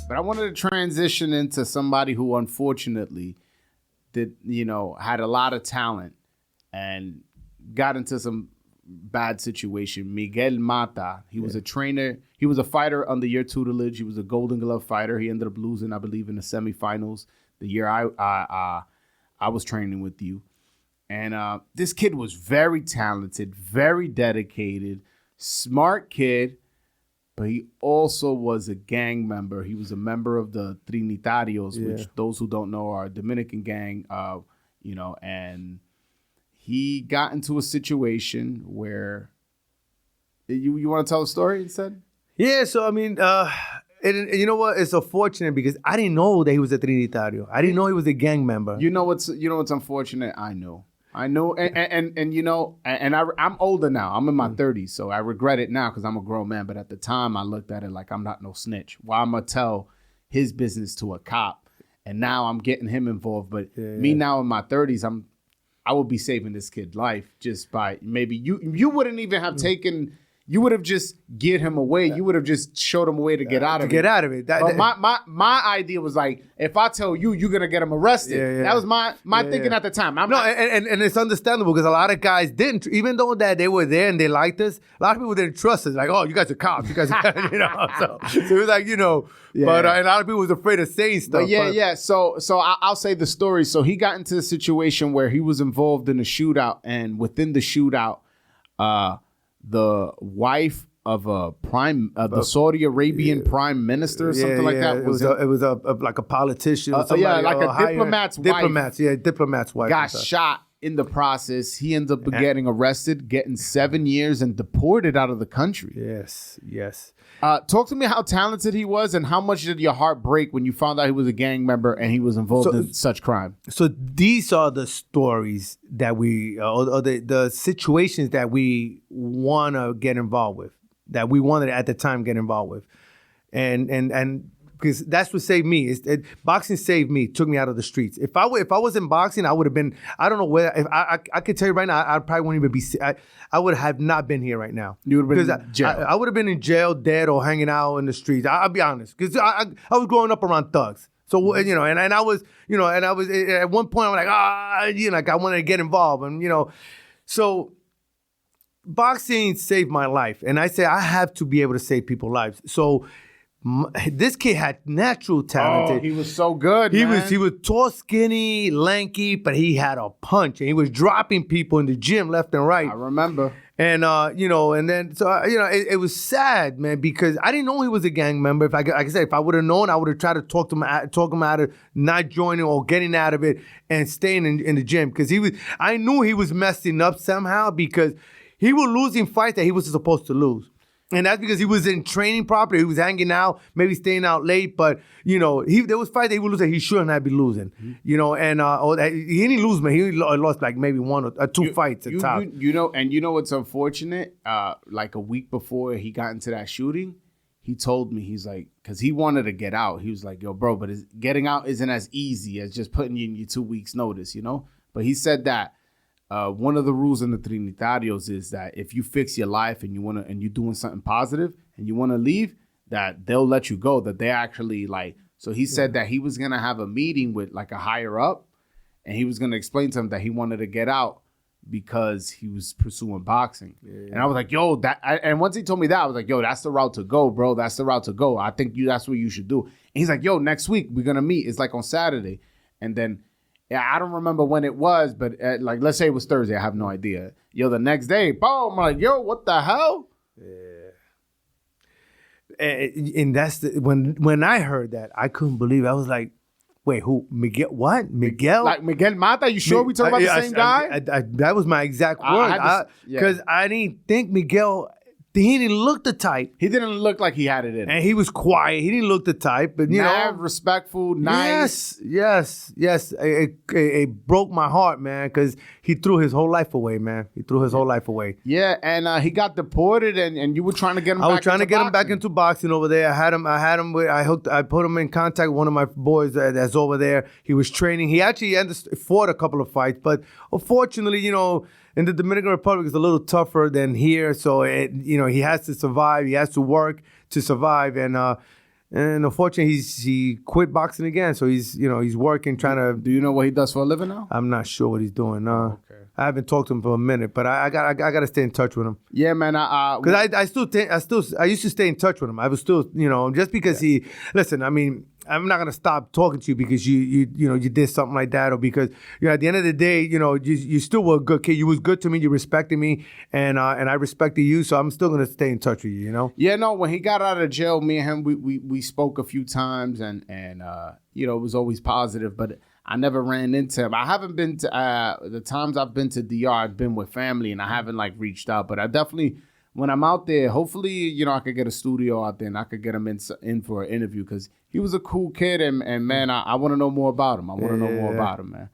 But I wanted to transition into somebody who unfortunately had a lot of talent and got into some bad situation. Miguel Mata, he was a trainer. He was a fighter under your tutelage. He was a Golden Glove fighter. He ended up losing, I believe, in the semifinals the year I was training with you. And this kid was very talented, very dedicated, smart kid, but he also was a gang member. He was a member of the Trinitarios, which those who don't know are a Dominican gang, and he got into a situation where you want to tell the story instead? Yeah, so I mean, you know what? It's unfortunate because I didn't know that he was a Trinitario. I didn't know he was a gang member. You know what's unfortunate? I know, and I'm older now. I'm in my 30s, so I regret it now because I'm a grown man. But at the time, I looked at it like I'm not no snitch. Why I'm gonna tell his business to a cop, and now I'm getting him involved. But me now in my 30s, I would be saving this kid's life just by maybe you wouldn't even have taken. You would have just get him away. You would have just showed him a way to get out of it. Get out of it. But my idea was like, if I tell you, you're gonna get him arrested. Yeah. That was my thinking at the time. And it's understandable because a lot of guys didn't, even though that they were there and they liked us. A lot of people didn't trust us. Like, oh, you guys are cops. You guys, are, So it was like, But a lot of people was afraid of saying stuff. But So I'll say the story. So he got into a situation where he was involved in a shootout, and within the shootout, the wife of the Saudi Arabian prime minister or something like that. It was like a politician. Like a diplomat's wife. Diplomat's wife. Got shot in the process. He ends up getting arrested, getting 7 years, and deported out of the country. Yes. Talk to me how talented he was, and how much did your heart break when you found out he was a gang member and he was involved in such crime? So these are the stories that we, or the situations that we want to get involved with, that we wanted at the time get involved with, and because that's what saved me. Boxing saved me, took me out of the streets. If I wasn't boxing, I would have been. I don't know where. If I could tell you right now, I probably wouldn't even be. I would have not been here right now. You would have been in jail. I would have been in jail, dead, or hanging out in the streets. I'll be honest, because I was growing up around thugs. So and I was at one point I'm like I wanted to get involved, and so. Boxing saved my life, and I say I have to be able to save people's lives. So. This kid had natural talent. Oh, he was so good. He was tall, skinny, lanky, but he had a punch, and he was dropping people in the gym left and right. I remember. And and then it was sad, man, because I didn't know he was a gang member. Like I said, if I would have known, I would have tried to talk him out of not joining or getting out of it and staying in the gym, because I knew he was messing up somehow because he was losing fights that he was supposed to lose. And that's because he was in training properly. He was hanging out, maybe staying out late. But, there was fights that he would lose that he shouldn't have been losing. And he didn't lose, man. He lost like maybe one or two fights at top. And what's unfortunate? Like a week before he got into that shooting, he told me, he's like, because he wanted to get out. He was like, yo, bro, but getting out isn't as easy as just putting you in your 2 weeks notice, But he said that. One of the rules in the Trinitarios is that if you fix your life and you're doing something positive and you want to leave, that they'll let you go. That they actually So he said that he was gonna have a meeting with like a higher up, and he was gonna explain to him that he wanted to get out because he was pursuing boxing. Yeah. And I was like, yo, and once he told me that, I was like, yo, that's the route to go, bro. That's the route to go. I think that's what you should do. And he's like, yo, next week we're gonna meet. It's like on Saturday, and then. Yeah, I don't remember when it was, but let's say it was Thursday. I have no idea. Yo, the next day, boom, I'm like, yo, what the hell? Yeah. And that's when I heard that, I couldn't believe it. I was like, wait, who? Miguel? What? Miguel? Like Miguel Mata? You sure we talking about the same guy? That was my exact word. Because I didn't think Miguel. He didn't look the type. He didn't look like he had it in. And he was quiet. He didn't look the type. But, respectful, nice. Yes. It broke my heart, man, because he threw his whole life away, man. Yeah, and he got deported, and you were trying to get him back into boxing. I was trying to get him back into boxing over there. I put him in contact with one of my boys that's over there. He was training. He actually fought a couple of fights, but unfortunately, in the Dominican Republic, it's a little tougher than here. So, he has to survive. He has to work to survive. And And unfortunately, he quit boxing again. So he's working, trying to. Do you know what he does for a living now? I'm not sure what he's doing. No, Okay. I haven't talked to him for a minute, but I got to stay in touch with him. Yeah, man. Because I used to stay in touch with him. I was still, just because he. Listen, I mean, I'm not gonna stop talking to you because you did something like that, or because at the end of the day, you still were a good kid. You was good to me. You respected me, and I respected you. So I'm still gonna stay in touch with you. Yeah, no. When he got out of jail, me and him, we spoke a few times, and it was always positive, but I never ran into him. I haven't been to the times I've been to DR. I've been with family, and I haven't reached out, but I definitely. When I'm out there, hopefully, I could get a studio out there and I could get him in for an interview because he was a cool kid and man, I want to know more about him. I want to know more about him, man.